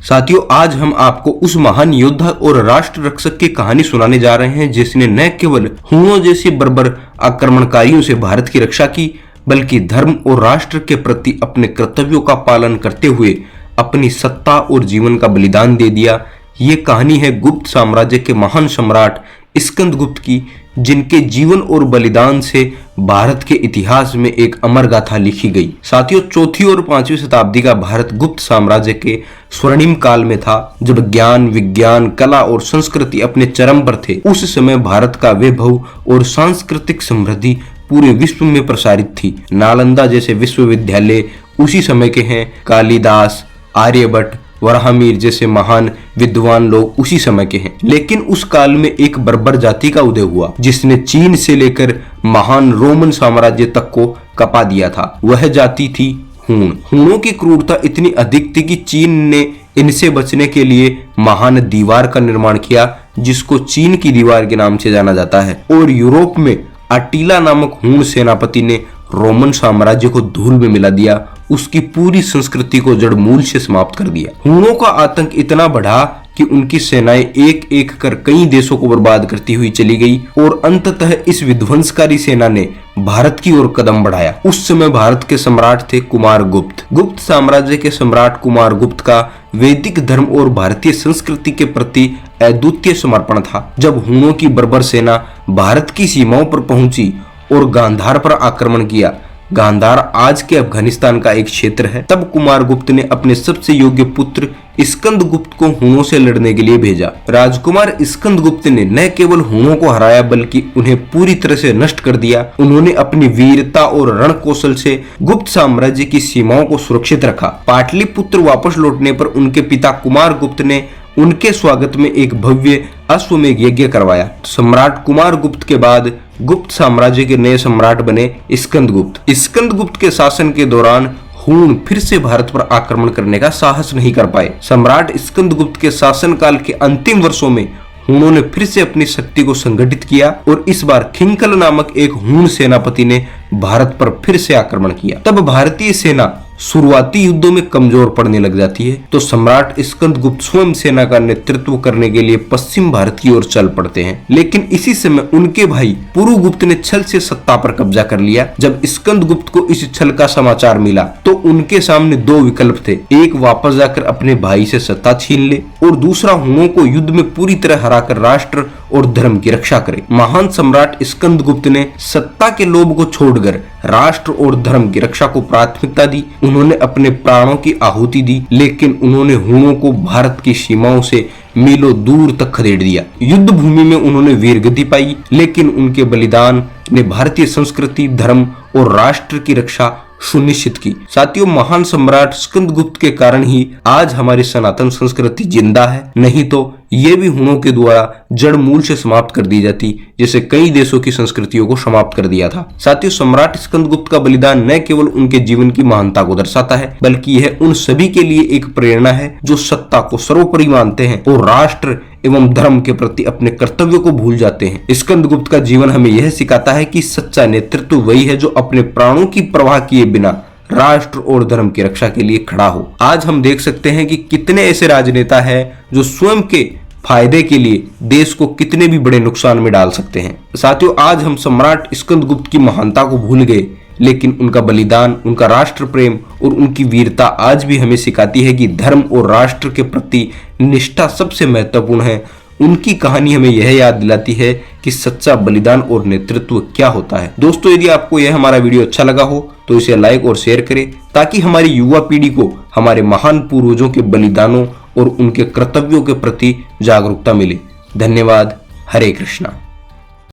साथियों, आज हम आपको उस महान योद्धा और राष्ट्र रक्षक की कहानी सुनाने जा रहे हैं जिसने न केवल हुनों जैसे बर्बर आक्रमणकारियों से भारत की रक्षा की, बल्कि धर्म और राष्ट्र के प्रति अपने कर्तव्यों का पालन करते हुए अपनी सत्ता और जीवन का बलिदान दे दिया। ये कहानी है गुप्त साम्राज्य के महान सम्राट स्कंदगुप्त की, जिनके जीवन और बलिदान से भारत के इतिहास में एक अमर गाथा लिखी गई। साथियों, चौथी और 5वीं शताब्दी का भारत गुप्त साम्राज्य के स्वर्णिम काल में था, जब ज्ञान, विज्ञान, कला और संस्कृति अपने चरम पर थे। उस समय भारत का वैभव और सांस्कृतिक समृद्धि पूरे विश्व में प्रसारित थी। नालंदा जैसे विश्वविद्यालय उसी समय के हैं। कालिदास, आर्यभट्ट, वराहमिहिर जैसे महान विद्वान लोग उसी समय के हैं। लेकिन उस काल में एक बर्बर जाति का उदय हुआ जिसने चीन से लेकर महान रोमन साम्राज्य तक को कपा दिया था। वह जाति थी हूण। हूणों की क्रूरता इतनी अधिक थी कि चीन ने इनसे बचने के लिए महान दीवार का निर्माण किया, जिसको चीन की दीवार के नाम से जाना जाता है। और यूरोप में अटीला नामक हूण सेनापति ने रोमन साम्राज्य को धूल में मिला दिया, उसकी पूरी संस्कृति को जड़ मूल से समाप्त कर दिया। हूणों का आतंक इतना बढ़ा कि उनकी सेनाएं एक एक कर कई देशों को बर्बाद करती हुई चली गई और अंततः इस विध्वंसकारी सेना ने भारत की ओर कदम बढ़ाया। उस समय भारत के सम्राट थे कुमारगुप्त। गुप्त साम्राज्य के सम्राट कुमारगुप्त का वैदिक धर्म और भारतीय संस्कृति के प्रति अद्वितीय समर्पण था। जब हूणों की बर्बर सेना भारत की सीमाओं पर पहुंची और गांधार पर आक्रमण किया, गांधार आज के अफगानिस्तान का एक क्षेत्र है, तब कुमारगुप्त ने अपने सबसे योग्य पुत्र स्कंदगुप्त को हूणों से लड़ने के लिए भेजा। राजकुमार स्कंदगुप्त ने न केवल हूणों को हराया बल्कि उन्हें पूरी तरह से नष्ट कर दिया। उन्होंने अपनी वीरता और रणकौशल से गुप्त साम्राज्य की सीमाओं को सुरक्षित रखा। पाटलिपुत्र वापस लौटने पर उनके पिता कुमारगुप्त ने उनके स्वागत में एक भव्य अश्वमेध यज्ञ करवाया। सम्राट कुमारगुप्त के बाद गुप्त साम्राज्य के नए सम्राट बने स्कंदगुप्त। स्कंदगुप्त के शासन के दौरान हूण फिर से भारत पर आक्रमण करने का साहस नहीं कर पाए। सम्राट स्कंदगुप्त के शासनकाल के अंतिम वर्षों में हूणों ने फिर से अपनी शक्ति को संगठित किया और इस बार खिंकल नामक एक हूण सेनापति ने भारत पर फिर से आक्रमण किया। तब भारतीय सेना शुरुआती युद्धों में कमजोर पड़ने लग जाती है, तो सम्राट स्कंदगुप्त स्वयं सेना का नेतृत्व करने के लिए पश्चिम भारत की ओर चल पड़ते हैं। लेकिन इसी समय उनके भाई पुरुगुप्त ने छल से सत्ता पर कब्जा कर लिया। जब स्कंदगुप्त को इस छल का समाचार मिला तो उनके सामने दो विकल्प थे, एक वापस जाकर अपने भाई से सत्ता छीन ले और दूसरा हूणों को युद्ध में पूरी तरह हराकर राष्ट्र और धर्म की रक्षा करे। महान सम्राट स्कंदगुप्त ने सत्ता के लोभ को छोड़कर राष्ट्र और धर्म की रक्षा को प्राथमिकता दी। उन्होंने अपने प्राणों की आहुति दी, लेकिन उन्होंने हूणों को भारत की सीमाओं से मीलों दूर तक खदेड़ दिया। युद्ध भूमि में उन्होंने वीरगति पाई, लेकिन उनके बलिदान ने भारतीय संस्कृति, धर्म और राष्ट्र की रक्षा सुनिश्चित की। साथियों, महान सम्राट स्कंदगुप्त के कारण ही आज हमारी सनातन संस्कृति जिंदा है, नहीं तो ये भी हूणों के द्वारा जड़ मूल से समाप्त कर दी जाती, जैसे कई देशों की संस्कृतियों को समाप्त कर दिया था। साथियों, सम्राट स्कंदगुप्त का बलिदान न केवल उनके जीवन की महानता को दर्शाता है, बल्कि यह उन सभी के लिए एक प्रेरणा है जो सत्ता को सर्वोपरि मानते हैं और राष्ट्र एवं धर्म के प्रति अपने कर्तव्यों को भूल जाते हैं। स्कंदगुप्त का जीवन हमें यह सिखाता है कि सच्चा नेतृत्व वही है जो अपने प्राणों की परवाह किए बिना राष्ट्र और धर्म की रक्षा के लिए खड़ा हो। आज हम देख सकते हैं कि कितने ऐसे राजनेता हैं जो स्वयं के फायदे के लिए देश को कितने भी बड़े नुकसान में डाल सकते हैं। साथियों, आज हम सम्राट स्कंदगुप्त की महानता को भूल गए, लेकिन उनका बलिदान, उनका राष्ट्र प्रेम और उनकी वीरता आज भी हमें सिखाती है कि धर्म और राष्ट्र के प्रति निष्ठा सबसे महत्वपूर्ण है। उनकी कहानी हमें यह याद दिलाती है कि सच्चा बलिदान और नेतृत्व क्या होता है। दोस्तों, यदि आपको यह हमारा वीडियो अच्छा लगा हो तो इसे लाइक और शेयर करें, ताकि हमारी युवा पीढ़ी को हमारे महान पूर्वजों के बलिदानों और उनके कर्तव्यों के प्रति जागरूकता मिले। धन्यवाद। हरे कृष्णा।